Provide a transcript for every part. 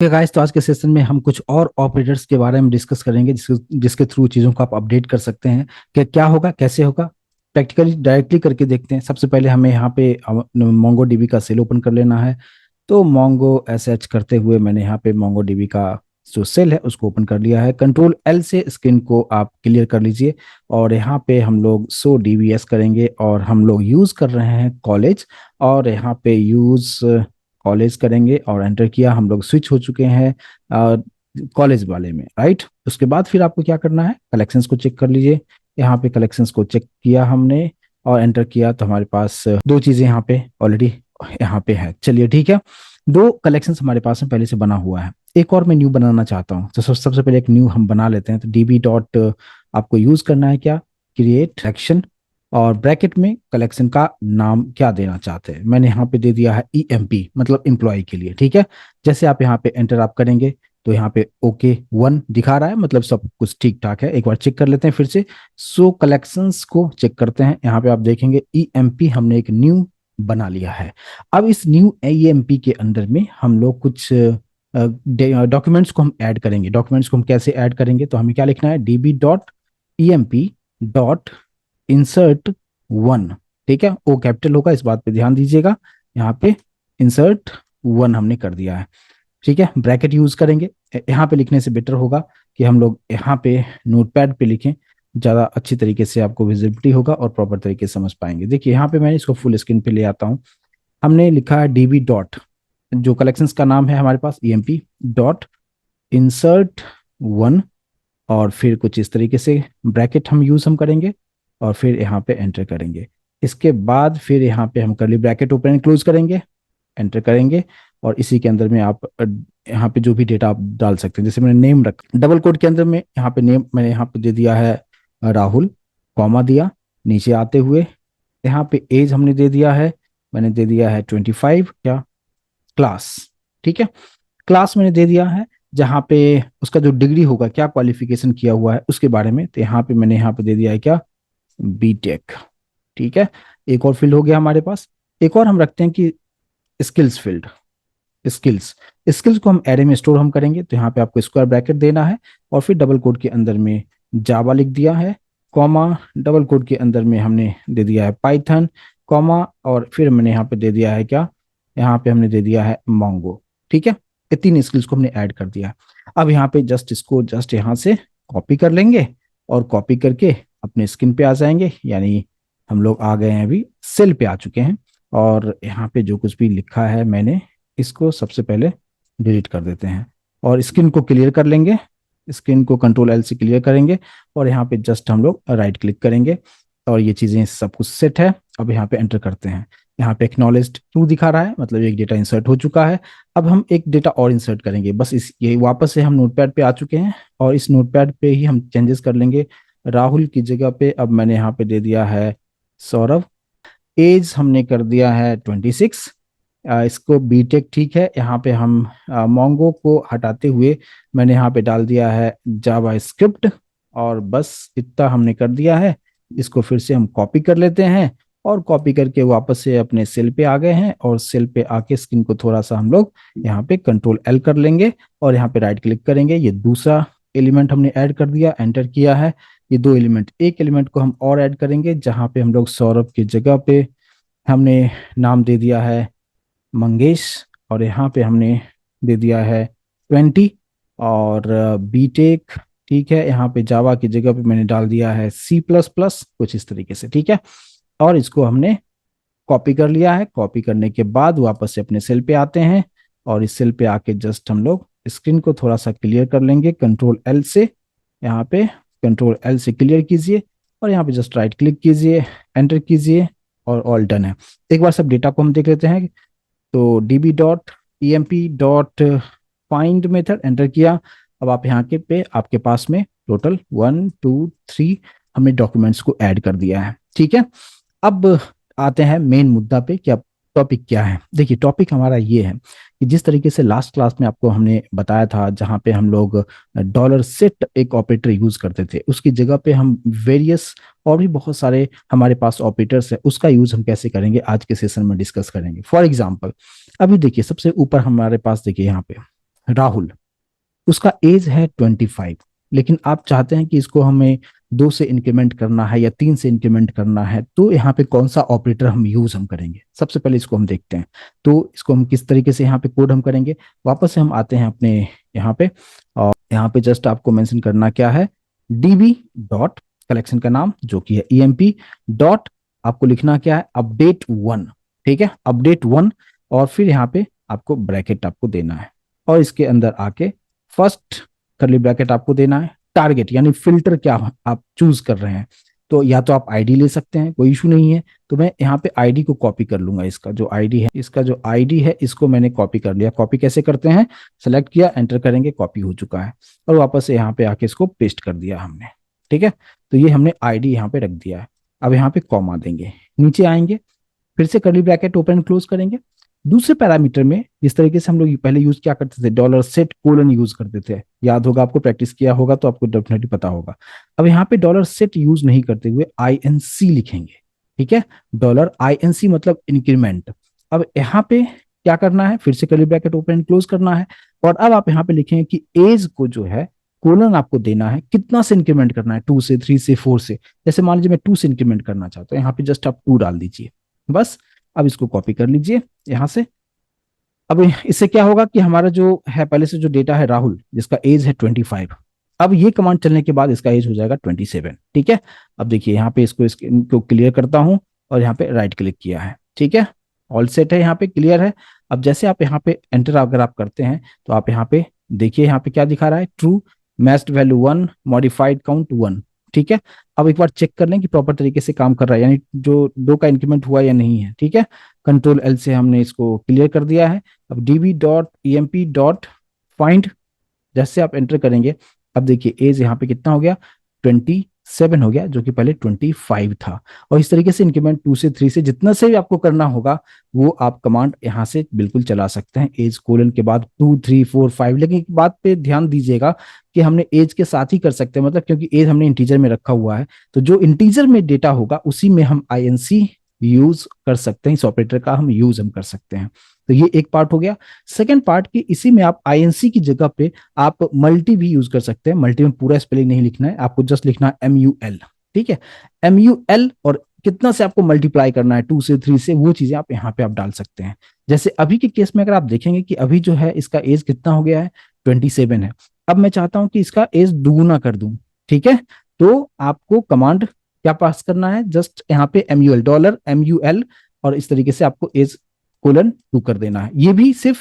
Guys, तो आज के सेशन में हम कुछ और ऑपरेटर्स के बारे में डिस्कस करेंगे जिसके थ्रू चीज़ों को आप अपडेट कर सकते हैं कि क्या होगा, कैसे होगा। प्रैक्टिकली डायरेक्टली करके देखते हैं। सबसे पहले हमें यहाँ पे मोंगो डीबी का सेल ओपन कर लेना है। तो मोंगो एसएच करते हुए मैंने यहाँ पे मोंगो डीबी का जो सेल है उसको ओपन कर लिया है। कंट्रोल एल से स्क्रीन को आप क्लियर कर लीजिए और यहाँ पे हम लोग सो डीबीएस करेंगे और हम लोग यूज़ कर रहे हैं कॉलेज। और यहाँ पे यूज़ कॉलेज करेंगे और एंटर किया। हम लोग स्विच हो चुके हैं कॉलेज वाले में, राइट। उसके बाद फिर आपको क्या करना है, कलेक्शंस को चेक कर लीजिए। यहाँ पे कलेक्शंस को चेक किया हमने और एंटर किया तो हमारे पास दो चीजें यहाँ पे ऑलरेडी यहाँ पे है। चलिए ठीक है, दो कलेक्शंस हमारे पास में पहले से बना हुआ है। एक और मैं न्यू बनाना चाहता हूँ तो सबसे पहले एक न्यू हम बना लेते हैं। तो डीबी डॉट आपको यूज करना है क्या, क्रिएट कलेक्शन, और ब्रैकेट में कलेक्शन का नाम क्या देना चाहते हैं। मैंने यहाँ पे दे दिया है ईएमपी, मतलब एम्प्लॉय के लिए, ठीक है। जैसे आप यहाँ पे एंटर आप करेंगे तो यहाँ पे ओके 1 दिखा रहा है, मतलब सब कुछ ठीक ठाक है। एक बार चेक कर लेते हैं फिर से। सो कलेक्शंस को चेक करते हैं। यहाँ पे आप देखेंगे ईएमपी हमने एक न्यू बना लिया है। अब इस न्यू ईएमपी के अंदर में हम लोग कुछ डॉक्यूमेंट्स को हम ऐड करेंगे। डॉक्यूमेंट्स को हम कैसे ऐड करेंगे, तो हमें क्या लिखना है, DB dot E M P dot insert 1। ठीक है, ओ कैपिटल होगा, इस बात पे ध्यान दीजिएगा। यहाँ पे इंसर्ट 1 हमने कर दिया है। ठीक है, ब्रैकेट यूज करेंगे। यहाँ पे लिखने से बेटर होगा कि हम लोग यहाँ पे नोटपैड पे लिखें, ज्यादा अच्छी तरीके से आपको विजिबिलिटी होगा और प्रॉपर तरीके से समझ पाएंगे। देखिए यहाँ पे मैं इसको फुल स्क्रीन पे ले आता हूँ। हमने लिखा है डीबी डॉट, जो कलेक्शंस का नाम है हमारे पास ईएमपी डॉट इंसर्ट 1, और फिर कुछ इस तरीके से ब्रैकेट हम करेंगे और फिर यहाँ पे एंटर करेंगे। इसके बाद फिर यहाँ पे हम करली ब्रैकेट ओपन एंड क्लोज करेंगे, एंटर करेंगे। और इसी के अंदर में आप यहाँ पे जो भी डेटा आप डाल सकते हैं। जैसे मैंने नेम रखा डबल कोड के अंदर में, यहाँ पे नेम मैंने यहाँ पे दे दिया है राहुल, कॉमा दिया। नीचे आते हुए यहाँ पे एज हमने दे दिया है, मैंने दे दिया है 25। क्या क्लास, ठीक है, क्लास मैंने दे दिया है। जहाँ पे उसका जो डिग्री होगा, क्या क्वालिफिकेशन किया हुआ है उसके बारे में, तो यहाँ पे मैंने यहाँ पे दे दिया है क्या, बीटेक। ठीक है, एक और फील्ड हो गया हमारे पास। एक और हम रखते हैं कि स्किल्स फील्ड, स्किल्स। स्किल्स को हम एरे में स्टोर हम करेंगे, तो यहाँ पे आपको स्क्वायर ब्रैकेट देना है और फिर डबल कोड के अंदर में जावा लिख दिया है, कॉमा, डबल कोड के अंदर में हमने दे दिया है पाइथन, कॉमा, और फिर मैंने यहाँ पे दे दिया है क्या, यहाँ पे हमने दे दिया है मोंगो। ठीक है, ये तीन स्किल्स को हमने ऐड कर दिया। अब यहाँ पे जस्ट इसको जस्ट यहाँ से कॉपी कर लेंगे और कॉपी करके अपने स्क्रीन पे आ जाएंगे। यानी हम लोग आ गए हैं, अभी सेल पे आ चुके हैं। और यहाँ पे जो कुछ भी लिखा है मैंने, इसको सबसे पहले डिलीट कर देते हैं और स्क्रीन को क्लियर कर लेंगे। स्क्रीन को कंट्रोल एल से क्लियर करेंगे और यहाँ पे जस्ट हम लोग राइट क्लिक करेंगे और ये चीजें सब कुछ सेट है। अब यहाँ पे एंटर करते हैं। यहाँ पे एक्नॉलेज्ड ट्रू दिखा रहा है, मतलब एक डेटा इंसर्ट हो चुका है। अब हम एक डेटा और इंसर्ट करेंगे, बस इस ये वापस से हम नोटपैड पे आ चुके हैं और इस नोटपैड पे ही हम चेंजेस कर लेंगे। राहुल की जगह पे अब मैंने यहाँ पे दे दिया है सौरभ। एज हमने कर दिया है 26। इसको बीटेक, ठीक है। यहाँ पे हम मोंगो को हटाते हुए मैंने यहाँ पे डाल दिया है जावा स्क्रिप्ट, और बस इतना हमने कर दिया है। इसको फिर से हम कॉपी कर लेते हैं और कॉपी करके वापस से अपने सेल पे आ गए हैं और सेल पे आके स्क्रीन को थोड़ा सा हम लोग यहाँ पे कंट्रोल एल कर लेंगे और यहाँ पे राइट क्लिक करेंगे। ये दूसरा एलिमेंट हमने ऐड कर दिया, एंटर किया है। ये दो एलिमेंट, एक एलिमेंट को हम और ऐड करेंगे जहाँ पे हम लोग सौरभ की जगह पे हमने नाम दे दिया है मंगेश, और यहाँ पे हमने दे दिया है 20। और बीटेक, ठीक है। यहाँ पे जावा की जगह पे मैंने डाल दिया है C++, कुछ इस तरीके से, ठीक है। और इसको हमने कॉपी कर लिया है। कॉपी करने के बाद वापस से अपने सेल पे आते हैं और इस सेल पे आके जस्ट हम लोग स्क्रीन को थोड़ा सा क्लियर कर लेंगे कंट्रोल एल से। यहाँ पे कंट्रोल एल से क्लियर कीजिए और यहाँ पे जस्ट राइट क्लिक कीजिए, एंटर कीजिए और ऑल डन है। एक बार सब डेटा को हम देख लेते हैं। तो DB dot E M P dot find method enter किया। अब आप यहाँ के पे आपके पास में टोटल 1 2 3 हमने डॉक्यूमेंट्स को ऐड कर दिया है, ठीक है। अब आते हैं मेन मुद्दा पे कि अब टॉपिक क्या है। देखिए टॉपिक हमारा ये है कि जिस तरीके से लास्ट क्लास में आपको हमने बताया था, जहाँ पे हम लोग डॉलर सेट एक ऑपरेटर यूज करते थे, उसकी जगह पे हम वेरियस और भी बहुत सारे हमारे पास ऑपरेटर्स है, उसका यूज हम कैसे करेंगे आज के सेशन में डिस्कस करेंगे। फॉर एग्जाम्पल अभी देखिए सबसे ऊपर हमारे पास देखिए यहाँ पे राहुल, उसका एज है 25, लेकिन आप चाहते हैं कि इसको हमें 2 से इंक्रीमेंट करना है या 3 से इंक्रीमेंट करना है, तो यहाँ पे कौन सा ऑपरेटर हम करेंगे, सबसे पहले इसको हम देखते हैं। तो इसको हम किस तरीके से यहाँ पे कोड हम करेंगे, वापस से हम आते हैं अपने यहाँ पे, और यहाँ पे जस्ट आपको मेंशन करना क्या है, डीबी डॉट कलेक्शन का नाम जो कि है ईएमपी डॉट, आपको लिखना क्या है, अपडेट 1। ठीक है, अपडेट 1, और फिर यहाँ पे आपको ब्रैकेट आपको देना है, और इसके अंदर आके फर्स्ट करली ब्रैकेट आपको देना है, टारगेट यानी फिल्टर क्या आप चूज कर रहे हैं। तो या तो आप आईडी ले सकते हैं, कोई इशू नहीं है। तो मैं यहाँ पे आईडी को कॉपी कर लूंगा, इसका जो आईडी है, इसको मैंने कॉपी कर लिया। कॉपी कैसे करते हैं, सेलेक्ट किया, एंटर करेंगे, कॉपी हो चुका है, और वापस से यहाँ पे आके इसको पेस्ट कर दिया हमने। ठीक है, तो ये हमने आईडी यहाँ पे रख दिया है। अब यहाँ पे कॉमा देंगे, नीचे आएंगे, फिर से कर्ली ब्रैकेट ओपन क्लोज करेंगे। दूसरे पैरामीटर में जिस तरीके से हम लोग पहले यूज क्या करते थे, डॉलर सेट कोलन यूज करते थे, याद होगा आपको, प्रैक्टिस किया होगा तो आपको डेफिनेटली पता होगा। अब यहाँ पे डॉलर सेट यूज नहीं करते हुए आईएनसी लिखेंगे। ठीक है, डॉलर आईएनसी मतलब इंक्रीमेंट। अब यहाँ पे क्या करना है, फिर से कर्ली ब्रैकेट ओपन क्लोज करना है, और अब आप यहाँ पे लिखेंगे कि एज को जो है कोलन आपको देना है, कितना से इंक्रीमेंट करना है, 2 से, 3 से, 4 से। जैसे मान लीजिए मैं 2 से इंक्रीमेंट करना चाहता हूँ, यहाँ पे जस्ट आप 2 डाल दीजिए बस। अब इसको कॉपी कर लीजिए यहां से। अब इससे क्या होगा कि हमारा जो है पहले से जो डेटा है राहुल, जिसका एज है 25, अब ये कमांड चलने के बाद इसका एज हो जाएगा 27। ठीक है, अब देखिए यहाँ पे इसको क्लियर करता हूं, और यहाँ पे राइट क्लिक किया है। ठीक है, ऑल सेट है, यहाँ पे क्लियर है। अब जैसे आप यहाँ पे एंटर अगर आप करते हैं, तो आप यहाँ पे देखिए, यहाँ पे क्या दिखा रहा है, true, matched value 1, modified count 1। ठीक है, अब एक बार चेक कर लें कि प्रॉपर तरीके से काम कर रहा है, यानी जो 2 का इंक्रीमेंट हुआ या नहीं है। ठीक है, कंट्रोल एल से हमने इसको क्लियर कर दिया है। अब dB dot EMP dot find, जैसे आप एंटर करेंगे, अब देखिए एज यहाँ पे कितना हो गया, 27 हो गया, जो कि पहले 25 था। और इस तरीके से इंक्रीमेंट 2 से 3 से जितना से भी आपको करना होगा, वो आप कमांड यहाँ से बिल्कुल चला सकते हैं, एज कोलन के बाद 2, 3, 4, 5। लेकिन एक बात पे ध्यान दीजिएगा कि हमने एज के साथ ही कर सकते हैं, मतलब क्योंकि एज हमने इंटीजर में रखा हुआ है, तो जो इंटीजर में डेटा होगा उसी में हम आईएनसी यूज कर सकते हैं, इस ऑपरेटर का हम कर सकते हैं। तो ये एक पार्ट हो गया। सेकंड पार्ट की, इसी में आप आईएनसी की जगह पे आप मल्टी भी यूज कर सकते हैं। मल्टी में पूरा स्पेलिंग नहीं लिखना है, आपको जस्ट लिखना है MUL। ठीक है, MUL, और कितना से आपको मल्टीप्लाई करना है, 2 से, 3 से, वो चीजें आप यहाँ पे आप डाल सकते हैं। जैसे अभी के केस में अगर आप देखेंगे कि अभी जो है इसका एज कितना हो गया है, 27 है। अब मैं चाहता हूं कि इसका एज दुगुना कर दूं। ठीक है, तो आपको कमांड क्या पास करना है, जस्ट यहाँ पे MUL, डॉलर MUL, और इस तरीके से आपको एज कोलन 2 कर देना है। ये भी सिर्फ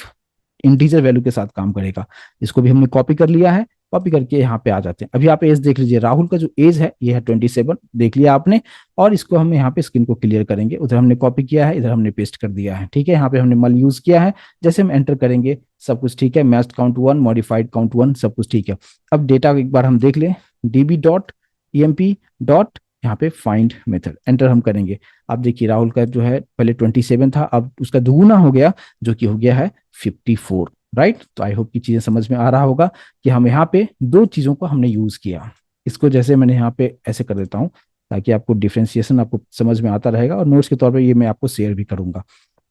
इंटीजर वैल्यू के साथ काम करेगा। इसको भी हमने कॉपी कर लिया है, कॉपी करके यहाँ पे आ जाते हैं। अभी आप एज देख लीजिए, राहुल का जो एज है ये है 27, देख लिया आपने। और इसको हम यहाँ पे स्क्रीन को क्लियर करेंगे, उधर हमने कॉपी किया है, इधर हमने पेस्ट कर दिया है। ठीक है, यहाँ पे हमने मल यूज किया है, जैसे हम एंटर करेंगे सब कुछ ठीक है, मैच्ड काउंट 1, मॉडिफाइड काउंट 1, सब कुछ ठीक है। अब डेटा एक बार हम देख लें, डीबी डॉट ईएमपी डॉट, यहाँ पे फाइंड मेथड, एंटर हम करेंगे। अब देखिए राहुल का जो है पहले 27 था, अब उसका दुगुना हो गया, जो कि हो गया है 54। राइट, तो आई होप की चीजें समझ में आ रहा होगा कि हम यहाँ पे 2 चीजों को हमने यूज किया। इसको जैसे मैंने यहाँ पे ऐसे कर देता हूँ, ताकि आपको डिफ्रेंसिएशन आपको समझ में आता रहेगा, और नोट्स के तौर पर ये मैं आपको शेयर भी करूंगा।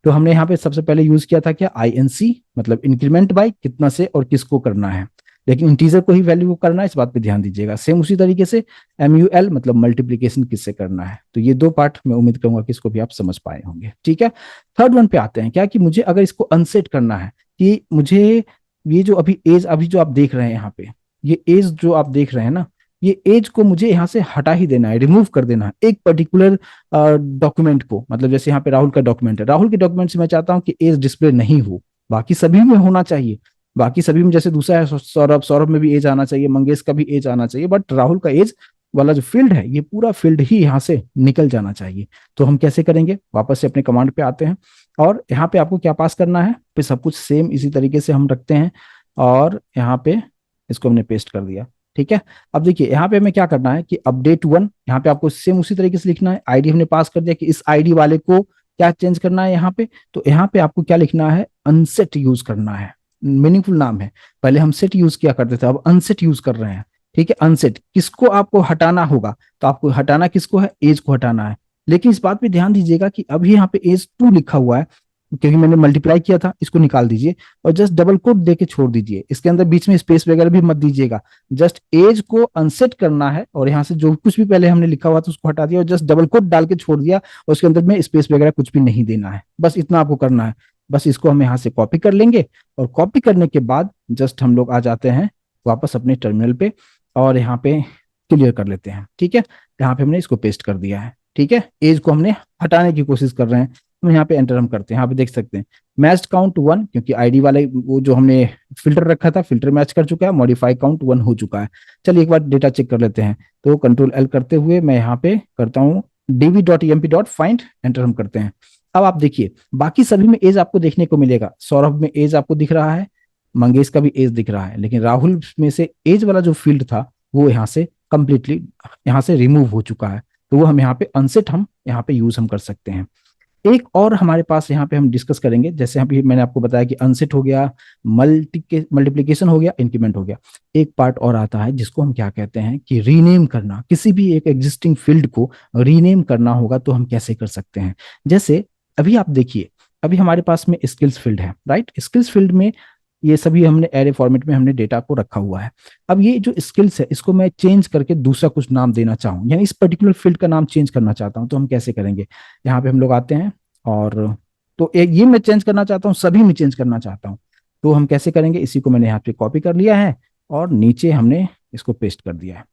तो हमने यहाँ पे सबसे पहले यूज किया था क्या, आईएनसी, मतलब इंक्रीमेंट बाय कितना से और किसको करना है, लेकिन इंटीजर को ही वैल्यू को करना है, इस बात पे ध्यान दीजिएगा। सेम उसी तरीके से MUL मतलब मल्टीप्लीकेशन किससे करना है। तो ये 2 पार्ट मैं उम्मीद करूंगा कि इसको भी आप समझ पाए होंगे। ठीक है, थर्ड वन पे आते हैं, क्या कि मुझे अगर इसको अनसेट करना है, कि मुझे ये जो अभी एज, अभी जो आप देख रहे हैं यहाँ पे, ये एज जो आप देख रहे हैं ना, ये एज को मुझे यहाँ से हटा ही देना है, रिमूव कर देना है एक पर्टिकुलर डॉक्यूमेंट को। मतलब जैसे यहाँ पे राहुल का डॉक्यूमेंट है, राहुल के डॉक्यूमेंट से मैं चाहता हूँ कि एज डिस्प्ले नहीं हो, बाकी सभी में होना चाहिए। बाकी सभी में जैसे दूसरा है सौरभ, सौरभ में भी एज आना चाहिए, मंगेश का भी एज आना चाहिए, बट राहुल का एज वाला जो फील्ड है, ये पूरा फील्ड ही यहाँ से निकल जाना चाहिए। तो हम कैसे करेंगे, वापस से अपने कमांड पे आते हैं, और यहाँ पे आपको क्या पास करना है, पे सब कुछ सेम इसी तरीके से हम रखते हैं, और यहाँ पे इसको हमने पेस्ट कर दिया। ठीक है, अब देखिए यहाँ पे हमें क्या करना है कि अपडेट 1, यहाँ पे आपको सेम उसी तरीके से लिखना है। आईडी हमने पास कर दिया कि इस आईडी वाले को क्या चेंज करना है यहाँ पे, तो यहाँ पे आपको क्या लिखना है, अनसेट यूज करना है। मीनिंगफुल नाम है, पहले हम सेट यूज किया करते थे, अब अनसेट यूज कर रहे हैं। ठीक है, अनसेट किसको आपको हटाना होगा, तो आपको हटाना किसको है, एज को हटाना है। लेकिन इस बात पे ध्यान दीजिएगा कि अभी यहाँ पे एज 2 लिखा हुआ है, क्योंकि मैंने मल्टीप्लाई किया था, इसको निकाल दीजिए और जस्ट डबल कोट देके छोड़ दीजिए। इसके अंदर बीच में स्पेस वगैरह भी मत दीजिएगा। जस्ट एज को अनसेट करना है और यहाँ से जो कुछ भी पहले हमने लिखा हुआ था उसको हटा दिया और जस्ट डबल कोट डाल के छोड़ दिया और उसके अंदर में स्पेस वगैरह कुछ भी नहीं देना है। बस इतना आपको करना है। बस इसको हम यहाँ से कॉपी कर लेंगे और कॉपी करने के बाद जस्ट हम लोग आ जाते हैं वापस अपने टर्मिनल पे और यहाँ पे क्लियर कर लेते हैं। ठीक है, यहाँ पे हमने इसको पेस्ट कर दिया है। ठीक है, एज को हमने हटाने की कोशिश कर रहे हैं। हम यहाँ पे एंटर हम करते हैं, यहाँ पे देख सकते हैं मैच्ड काउंट 1, क्योंकि आईडी वाले वो जो हमने फिल्टर रखा था फिल्टर मैच कर चुका है, मॉडिफाई काउंट 1 हो चुका है। चलिए एक बार डेटा चेक कर लेते हैं। तो कंट्रोल एल करते हुए मैं यहाँ पे करता हूँ db.emp.find, एंटर हम करते हैं। अब आप देखिए बाकी सभी में एज आपको देखने को मिलेगा। सौरभ में एज आपको दिख रहा है, मंगेश का भी एज दिख रहा है, लेकिन राहुल में से एज वाला जो फील्ड था वो यहाँ से कंप्लीटली यहाँ से रिमूव हो चुका है। तो वो हम यहाँ पे अनसेट हम यहाँ पे यूज हम कर सकते हैं। एक और हमारे पास यहाँ पे हम डिस्कस करेंगे, जैसे अभी मैंने आपको बताया कि अनसेट हो गया, मल्टीप्लीकेशन हो गया, इंक्रीमेंट हो गया। एक पार्ट और आता है जिसको हम क्या कहते हैं कि रीनेम करना। किसी भी एक एग्जिस्टिंग फील्ड को रीनेम करना होगा तो हम कैसे कर सकते हैं। जैसे अभी आप देखिए, अभी हमारे पास में स्किल्स फील्ड है, राइट। स्किल्स फील्ड में ये सभी हमने एरे फॉर्मेट में हमने डेटा को रखा हुआ है। अब ये जो स्किल्स है इसको मैं चेंज करके दूसरा कुछ नाम देना चाहूँ, यानी इस पर्टिकुलर फील्ड का नाम चेंज करना चाहता हूँ, तो हम कैसे करेंगे। यहाँ पे हम लोग आते हैं और तो एक ये मैं चेंज करना चाहता हूँ, सभी में चेंज करना चाहता हूँ, तो हम कैसे करेंगे। इसी को मैंने यहाँ पे कॉपी कर लिया है और नीचे हमने इसको पेस्ट कर दिया है।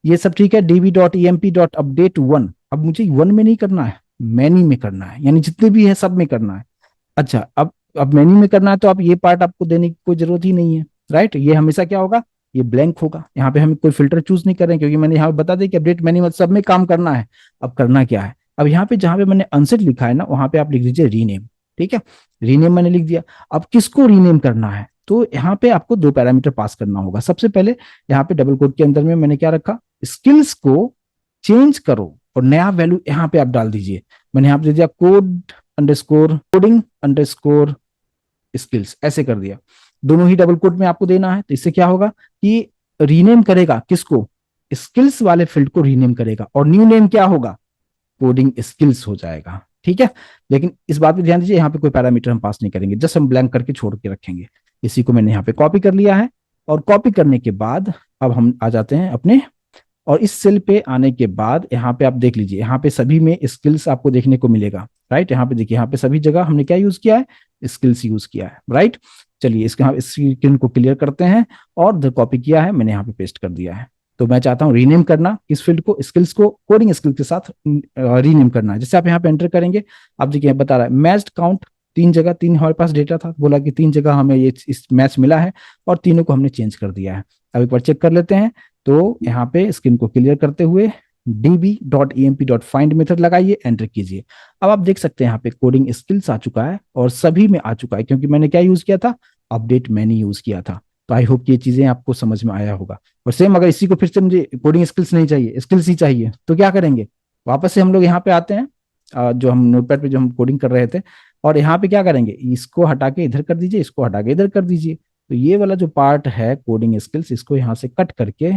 ये सब ठीक है। db.emp.update1, अब मुझे 1 में नहीं करना है, मैनी में करना है, यानी जितने भी है सब में करना है। अच्छा, अब मेन्यू में करना है तो आप ये पार्ट आपको देने की कोई जरूरत ही नहीं है, राइट। ये हमेशा क्या होगा, ये ब्लैंक होगा। यहाँ पे हम कोई फिल्टर चूज नहीं करें क्योंकि मैंने यहाँ पे बता दिया कि अपडेट मेन्यू सब में काम करना है। अब करना क्या है, अब यहाँ पे जहाँ पे मैंने अनसेट लिखा है ना वहां पे आप लिख दीजिए रीनेम। ठीक है, रीनेम मैंने लिख दिया। अब किसको रीनेम करना है, तो यहाँ पे आपको 2 पैरामीटर पास करना होगा। सबसे पहले यहाँ पे डबल कोड के अंदर में मैंने क्या रखा, स्किल्स को चेंज करो और नया वैल्यू यहाँ पे आप डाल दीजिए। मैंने यहाँ पे दे दिया कोडिंग अंडरस्कोर स्किल्स, ऐसे कर दिया। दोनों ही डबल कोट में आपको देना है। तो इससे क्या होगा कि रीनेम करेगा किसको, स्किल्स वाले फील्ड को रीनेम करेगा और न्यू नेम क्या होगा, कोडिंग स्किल्स हो जाएगा। ठीक है, लेकिन इस बात पे ध्यान दीजिए यहाँ पे कोई पैरामीटर हम पास नहीं करेंगे, जस्ट हम ब्लैंक करके छोड़ के रखेंगे। इसी को मैंने यहाँ पे कॉपी कर लिया है और कॉपी करने के बाद अब हम आ जाते हैं अपने, और इस सेल पे आने के बाद यहाँ पे आप देख लीजिए, यहाँ पे सभी में स्किल्स आपको देखने को मिलेगा, राइट। यहाँ पे देखिए, यहाँ पे सभी जगह हमने क्या यूज किया है, स्किल्स यूज किया है, राइट। चलिए इसके यहाँ स्क्रीन को क्लियर करते हैं और जो कॉपी किया है मैंने यहाँ पे पेस्ट कर दिया है। तो मैं चाहता हूँ रीनेम करना इस फील्ड को, स्किल्स को कोडिंग स्किल के साथ रीनेम करना है। जैसे आप यहाँ पे एंटर करेंगे, आप देखिए बता रहा है मैच्ड काउंट 3 जगह, 3 हमारे पास डेटा था, बोला कि 3 जगह हमें ये इस मैच मिला है और तीनों को हमने चेंज कर दिया है। अब एक बार चेक कर लेते हैं। तो यहाँ पे स्क्रीन को क्लियर करते हुए db.emp.find मेथड लगाइए, एंटर कीजिए। अब आप देख सकते हैं यहाँ पे कोडिंग स्किल्स आ चुका है और सभी में आ चुका है, क्योंकि मैंने क्या यूज किया था, अपडेट मैंने यूज किया था। तो आई होप ये चीजें आपको समझ में आया होगा। और सेम अगर इसी को फिर से मुझे कोडिंग स्किल्स नहीं चाहिए, स्किल्स ही चाहिए, तो क्या करेंगे, वापस से हम लोग यहाँ पे आते हैं, जो हम नोटपैड पे जो हम कोडिंग कर रहे थे, और यहाँ पे क्या करेंगे, इसको हटा के इधर कर दीजिए, इसको हटा के इधर कर दीजिए। तो ये वाला जो पार्ट है कोडिंग स्किल्स, इसको यहाँ से कट करके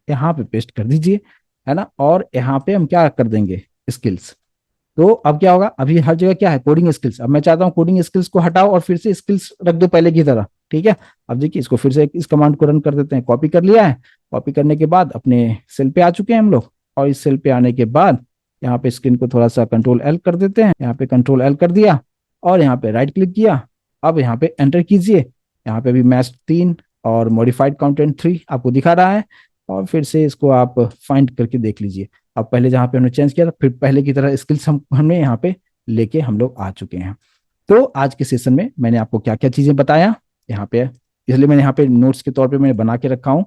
यहाँ पे पेस्ट कर दीजिए, है ना। और यहाँ पे हम क्या कर देंगे, स्किल्स। तो अब क्या होगा, अभी हर जगह क्या है, कोडिंग स्किल्स। अब मैं चाहता हूँ कोडिंग स्किल्स को हटाओ और फिर से स्किल्स रख दो पहले की तरह। ठीक है, अब देखिए इसको फिर से इस कमांड को रन कर देते हैं। कॉपी कर लिया है, कॉपी करने के बाद अपने सेल पे आ चुके हैं हम लोग, और इस सेल पे आने के बाद यहाँ पे स्क्रीन को थोड़ा सा कंट्रोल एल कर देते हैं। यहाँ पे कंट्रोल एल कर दिया और यहाँ पे राइट क्लिक किया। अब यहाँ पे एंटर कीजिए। यहाँ पे भी मैच 3 और मॉडिफाइड काउंटेंट 3 आपको दिखा रहा है, और फिर से इसको आप फाइंड करके देख लीजिए। अब पहले जहाँ पे हमने चेंज किया था, फिर पहले की तरह स्किल्स हमने यहाँ पे लेके हम लोग आ चुके हैं। तो आज के सेशन में मैंने आपको क्या क्या चीजें बताया यहाँ पे, इसलिए मैंने यहाँ पे नोट्स के तौर पे मैंने बना के रखा हूँ।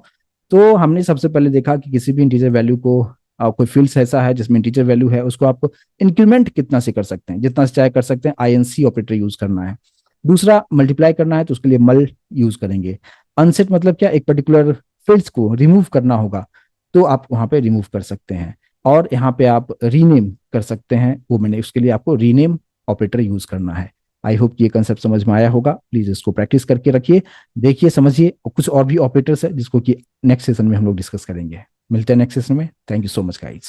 तो हमने सबसे पहले देखा कि किसी भी इंटीजर वैल्यू को कोई फील्ड्स ऐसा है जिसमें इंटीजर वैल्यू है, उसको आप इंक्रीमेंट कितना से कर सकते हैं, जितना से चाहे कर सकते हैं। INC ऑपरेटर यूज करना है। दूसरा, मल्टीप्लाई करना है तो उसके लिए मल यूज करेंगे। अनसेट मतलब क्या, एक पर्टिकुलर फील्ड्स को रिमूव करना होगा तो आप वहां पे रिमूव कर सकते हैं। और यहाँ पे आप रीनेम कर सकते हैं, वो मैंने उसके लिए आपको रीनेम ऑपरेटर यूज करना है। आई होप ये कंसेप्ट समझ में आया होगा। प्लीज इसको प्रैक्टिस करके रखिए, देखिए, समझिए। कुछ और भी ऑपरेटर्स है जिसको कि नेक्स्ट सेशन में हम लोग डिस्कस करेंगे। मिलते हैं नेक्स्ट सेशन में। Thank you so much guys.